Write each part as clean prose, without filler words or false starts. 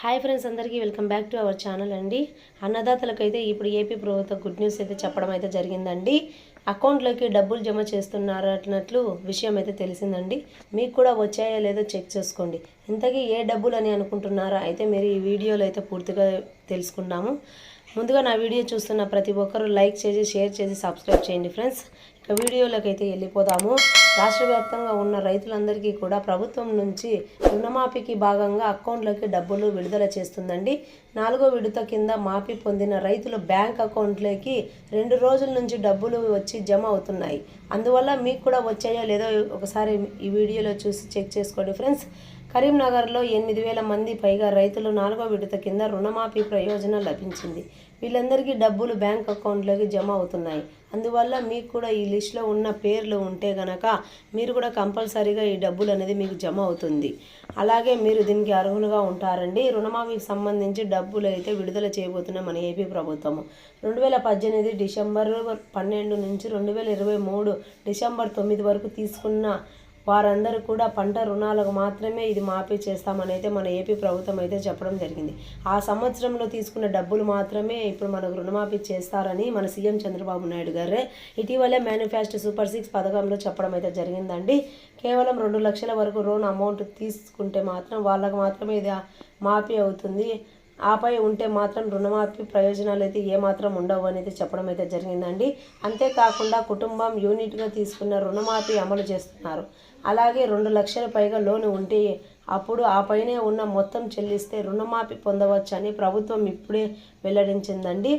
Hi friends, అందరికీ welcome back to our channel అండి. అన్నదాతలకైతే ఇప్పుడు ఏపీ ప్రభుత్వ గుడ్ న్యూస్ అయితే చెప్పడం అయితే జరిగిందండి. అకౌంట్లోకి డబ్బులు జమ చేస్తున్నారు అన్నట్లు విషయం అయితే తెలిసిందండి. మీకు కూడా వచ్చాయో లేదో చెక్ చేసుకోండి. ఇంతకీ ఏ డబ్బులు అని అనుకుంటున్నారా? అయితే మీరు ఈ వీడియోలో అయితే పూర్తిగా తెలుసుకుందాము. ముందుగా నా వీడియో చూస్తున్న ప్రతి ఒక్కరూ లైక్ చేసి, షేర్ చేసి, సబ్స్క్రైబ్ చేయండి ఫ్రెండ్స్. ఇక వీడియోలోకి అయితే వెళ్ళిపోదాము. రాష్ట్ర వ్యాప్తంగా ఉన్న రైతులందరికీ కూడా ప్రభుత్వం నుంచి రుణమాఫీకి భాగంగా అకౌంట్లోకి డబ్బులు విడుదల చేస్తుందండి. 4వ విడత కింద మాఫీ పొందిన రైతుల బ్యాంక్ అకౌంట్లోకి 2 రోజుల నుంచి డబ్బులు వచ్చి జమ అవుతున్నాయి. అందువల్ల మీకు కూడా వచ్చాయో లేదో ఒకసారి ఈ వీడియోలో చూసి చెక్ చేసుకోండి ఫ్రెండ్స్. కరీంనగర్లో 8,000 మంది పైగా రైతులు 4వ విడత కింద రుణమాఫీ ప్రయోజనం లభించింది. వీళ్ళందరికీ డబ్బులు బ్యాంక్ అకౌంట్లోకి జమ అవుతున్నాయి. అందువల్ల మీకు కూడా ఈ లిస్టులో ఉన్న పేర్లు ఉంటే గనక మీరు కూడా కంపల్సరీగా ఈ డబ్బులు అనేది మీకు జమ అవుతుంది. అలాగే మీరు దీనికి అర్హులుగా ఉంటారండి. రుణమాఫీకి సంబంధించి డబ్బులు అయితే విడుదల చేయబోతున్న మన ఏపీ ప్రభుత్వము 2018 డిసెంబర్ 12 నుంచి 2023 డిసెంబర్ 9 వరకు తీసుకున్న వారందరూ కూడా పంట రుణాలకు మాత్రమే ఇది మాఫీ చేస్తామని అయితే మన ఏపీ ప్రభుత్వం అయితే చెప్పడం జరిగింది. ఆ సంవత్సరంలో తీసుకున్న డబ్బులు మాత్రమే ఇప్పుడు మనకు రుణమాఫీ చేస్తారని మన సీఎం చంద్రబాబు నాయుడు గారే ఇటీవలే మేనిఫెస్టో సూపర్ 6 పథకంలో చెప్పడం అయితే జరిగిందండి. కేవలం 2 లక్షల వరకు లోన్ అమౌంట్ తీసుకుంటే మాత్రం వాళ్ళకు మాత్రమే ఇది మాఫీ అవుతుంది. ఆపై ఉంటే మాత్రం రుణమాఫీ ప్రయోజనాలు అయితే ఏమాత్రం ఉండవు అనేది చెప్పడం అయితే జరిగిందండి. అంతేకాకుండా కుటుంబం యూనిట్గా తీసుకున్న రుణమాఫీ అమలు చేస్తున్నారు. అలాగే 2 లక్షల పైగా లోను ఉంటే అప్పుడు ఆ పైనే ఉన్న మొత్తం చెల్లిస్తే రుణమాఫీ పొందవచ్చని ప్రభుత్వం ఇప్పుడే వెల్లడించిందండి.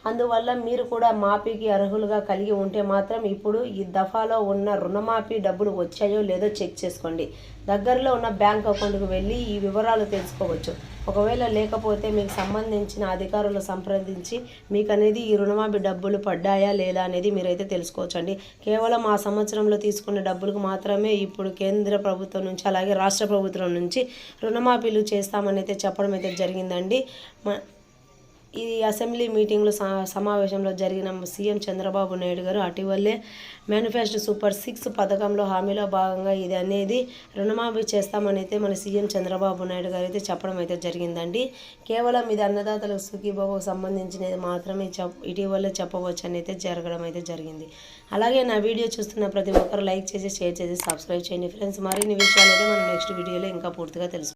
అందువల్ల మీరు కూడా మాఫీకి అర్హులుగా కలిగి ఉంటే మాత్రం ఇప్పుడు ఈ దఫాలో ఉన్న రుణమాఫీ డబ్బులు వచ్చాయో లేదో చెక్ చేసుకోండి. దగ్గరలో ఉన్న బ్యాంక్ అకౌంట్కి వెళ్ళి ఈ వివరాలు తెలుసుకోవచ్చు. ఒకవేళ లేకపోతే మీకు సంబంధించిన అధికారులు సంప్రదించి మీకు అనేది ఈ రుణమాఫీ డబ్బులు పడ్డాయా లేదా అనేది మీరైతే తెలుసుకోవచ్చు అండి. కేవలం ఆ సంవత్సరంలో తీసుకున్న డబ్బులకు మాత్రమే ఇప్పుడు కేంద్ర ప్రభుత్వం నుంచి అలాగే రాష్ట్ర ప్రభుత్వం నుంచి రుణమాఫీలు చేస్తామని అయితే చెప్పడం అయితే జరిగిందండి. ఈ అసెంబ్లీ మీటింగ్లో సమావేశంలో జరిగిన సీఎం చంద్రబాబు నాయుడు గారు అటీవలే మేనిఫెస్టో సూపర్ 6 పథకంలో హామీలో భాగంగా ఇది అనేది రుణమాఫీ చేస్తామని అయితే మన సీఎం చంద్రబాబు నాయుడు గారు అయితే చెప్పడం అయితే జరిగిందండి. కేవలం ఇది అన్నదాతల సుఖీభావకు సంబంధించినది మాత్రమే ఇటీవలే చెప్పవచ్చు అని అయితే జరగడం అయితే జరిగింది. అలాగే నా వీడియో చూస్తున్న ప్రతి ఒక్కరు లైక్ చేసి, షేర్ చేసి, సబ్స్క్రైబ్ చేయండి ఫ్రెండ్స్. మరిన్ని విషయాలు అయితే మనం నెక్స్ట్ వీడియోలో ఇంకా పూర్తిగా తెలుసు.